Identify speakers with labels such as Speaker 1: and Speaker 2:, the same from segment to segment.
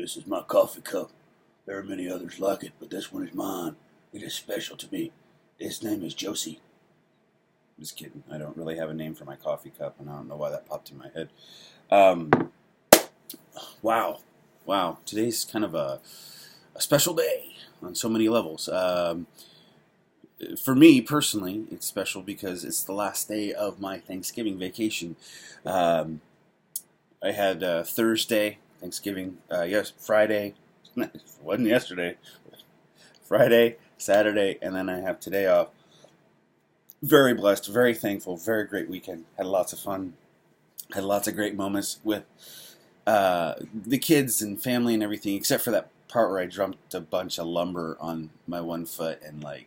Speaker 1: This is my coffee cup. There are many others like it, but this one is mine. It is special to me. Its name is Josie.
Speaker 2: Just kidding. I don't really have a name for my coffee cup, and I don't know why that popped in my head. Um, wow. Today's kind of a special day on so many levels. For me personally, it's special because it's the last day of my Thanksgiving vacation. Um, I had Thursday, Thanksgiving, Friday, it wasn't yesterday, Friday, Saturday, and then I have today off. Very blessed, very thankful, very great weekend. Had lots of fun, had lots of great moments with the kids and family and everything, except for that part where I dumped a bunch of lumber on my one foot and I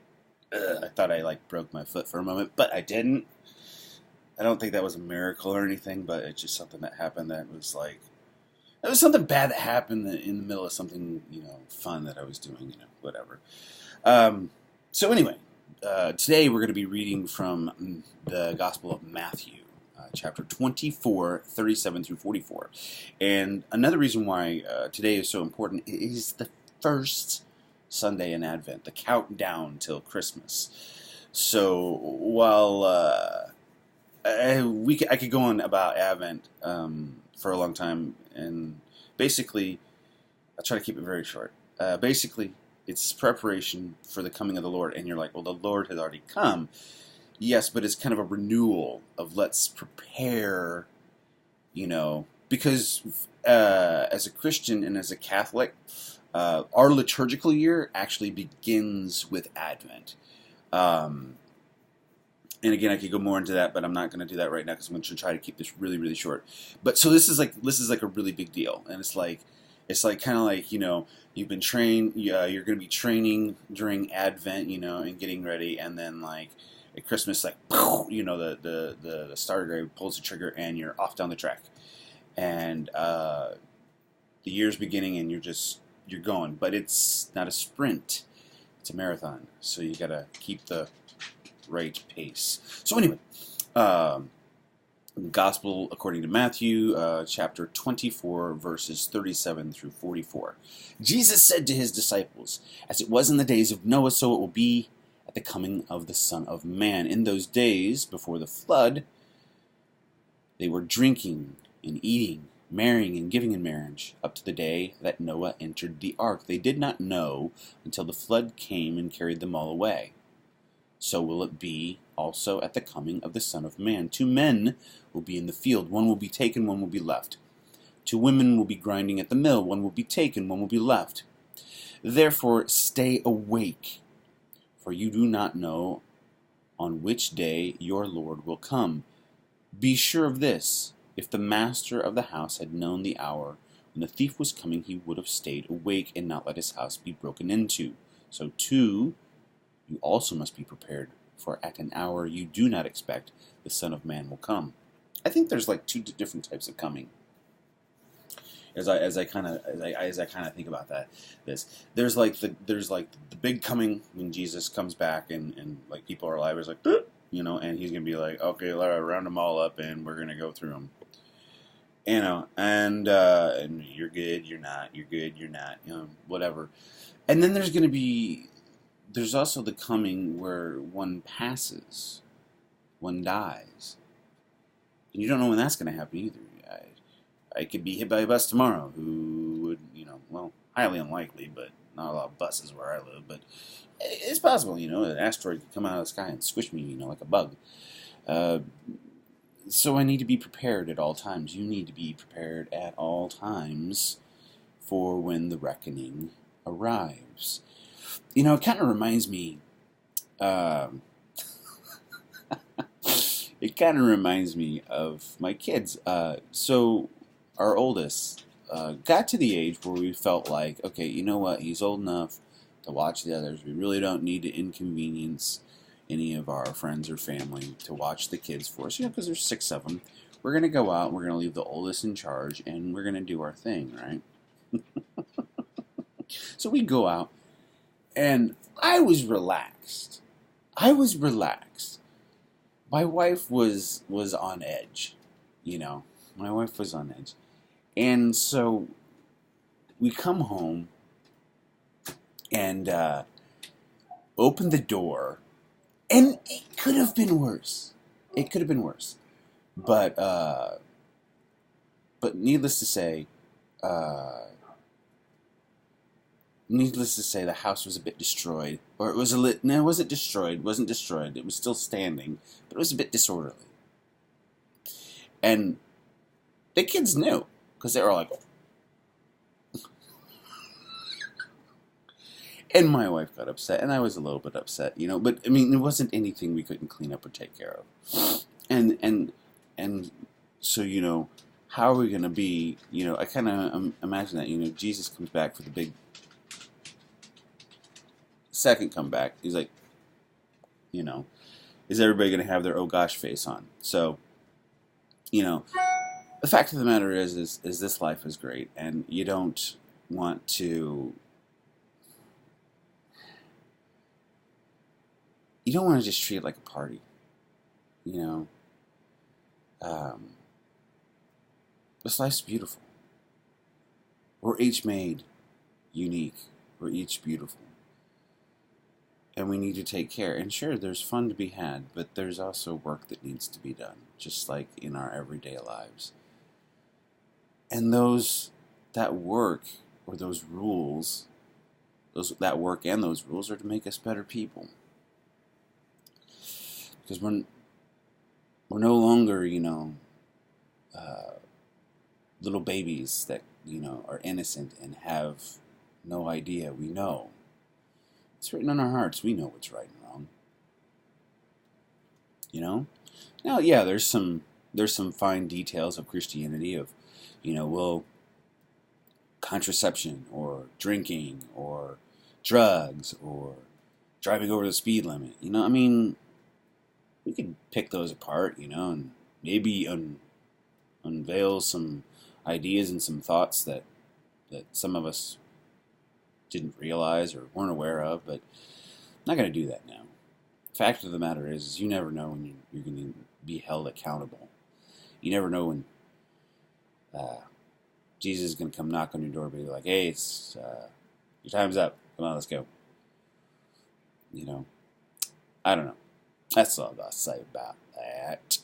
Speaker 2: thought I broke my foot for a moment, but I didn't. I don't think that was a miracle or anything, but it's just something that happened that was it was something bad that happened in the middle of something, fun that I was doing, whatever. So anyway, today we're going to be reading from the Gospel of Matthew, chapter 24, 37 through 44. And another reason why today is so important is the first Sunday in Advent, the countdown till Christmas. So while I could go on about Advent for a long time, and basically, I'll try to keep it very short. Basically, it's preparation for the coming of the Lord, and you're like, well, the Lord has already come. Yes, but it's kind of a renewal of let's prepare, because as a Christian and as a Catholic, our liturgical year actually begins with Advent. And again, I could go more into that, but I'm not going to do that right now because I'm going to try to keep this really, really short. But so this is a really big deal, and it's kind of like you've been trained. You're going to be training during Advent, and getting ready, and then at Christmas, the starter grade pulls the trigger, and you're off down the track, and the year's beginning, and you're going. But it's not a sprint; it's a marathon. So you got to keep the right pace. So anyway, Gospel according to Matthew, chapter 24, verses 37 through 44. Jesus said to his disciples, "As it was in the days of Noah, so it will be at the coming of the Son of Man. In those days, before the flood, they were drinking and eating, marrying and giving in marriage, up to the day that Noah entered the ark. They did not know until the flood came and carried them all away. So will it be also at the coming of the Son of Man. 2 men will be in the field, one will be taken, one will be left. 2 women will be grinding at the mill, one will be taken, one will be left. Therefore stay awake, for you do not know on which day your Lord will come. Be sure of this, if the master of the house had known the hour when the thief was coming, he would have stayed awake and not let his house be broken into. So too, you also must be prepared, for at an hour you do not expect the Son of Man will come." I think there's 2 different types of coming. As I kind of think about this, there's the big coming when Jesus comes back and people are alive. It's and he's gonna be like, okay, round them all up and we're gonna go through them. And you're good, you're not, you're good, you're not, whatever. And then there's also the coming where one passes, one dies. And you don't know when that's going to happen either. I could be hit by a bus tomorrow who would, highly unlikely, but not a lot of buses where I live. But it's possible, an asteroid could come out of the sky and squish me, like a bug. So I need to be prepared at all times. You need to be prepared at all times for when the reckoning arrives. It kind of reminds me, of my kids. So our oldest got to the age where we felt like, okay, you know what, he's old enough to watch the others. We really don't need to inconvenience any of our friends or family to watch the kids for us, because there's 6 of them. We're going to go out, and we're going to leave the oldest in charge, and we're going to do our thing, right? So we go out. And I was relaxed. My wife was on edge, My wife was on edge. And so we come home and open the door, and it could have been worse. It could have been worse, but needless to say, the house was a bit destroyed, or it was no, it wasn't destroyed. It wasn't destroyed. It was still standing, but it was a bit disorderly. And the kids knew, because they were like, and my wife got upset, and I was a little bit upset, But I mean, it wasn't anything we couldn't clean up or take care of, and so how are we gonna be? I kind of imagine that Jesus comes back for the big second comeback. He's like, is everybody gonna have their oh gosh face on? So, the fact of the matter is this life is great, and you don't want to. You don't want to just treat it like a party, This life's beautiful. We're each made unique. We're each beautiful. And we need to take care. And sure, there's fun to be had, but there's also work that needs to be done, just like in our everyday lives. And that work or those rules, that work and those rules are to make us better people. Because we're no longer, little babies that, are innocent and have no idea. We know. It's written on our hearts. We know what's right and wrong. Now, yeah, there's some fine details of Christianity of, contraception or drinking or drugs or driving over the speed limit. We could pick those apart, and maybe unveil some ideas and some thoughts that some of us didn't realize or weren't aware of, but I'm not going to do that now. The fact of the matter is you never know when you're going to be held accountable. You never know when Jesus is going to come knock on your door and be like, hey, it's your time's up. Come on, let's go. I don't know. That's all I'll say about that.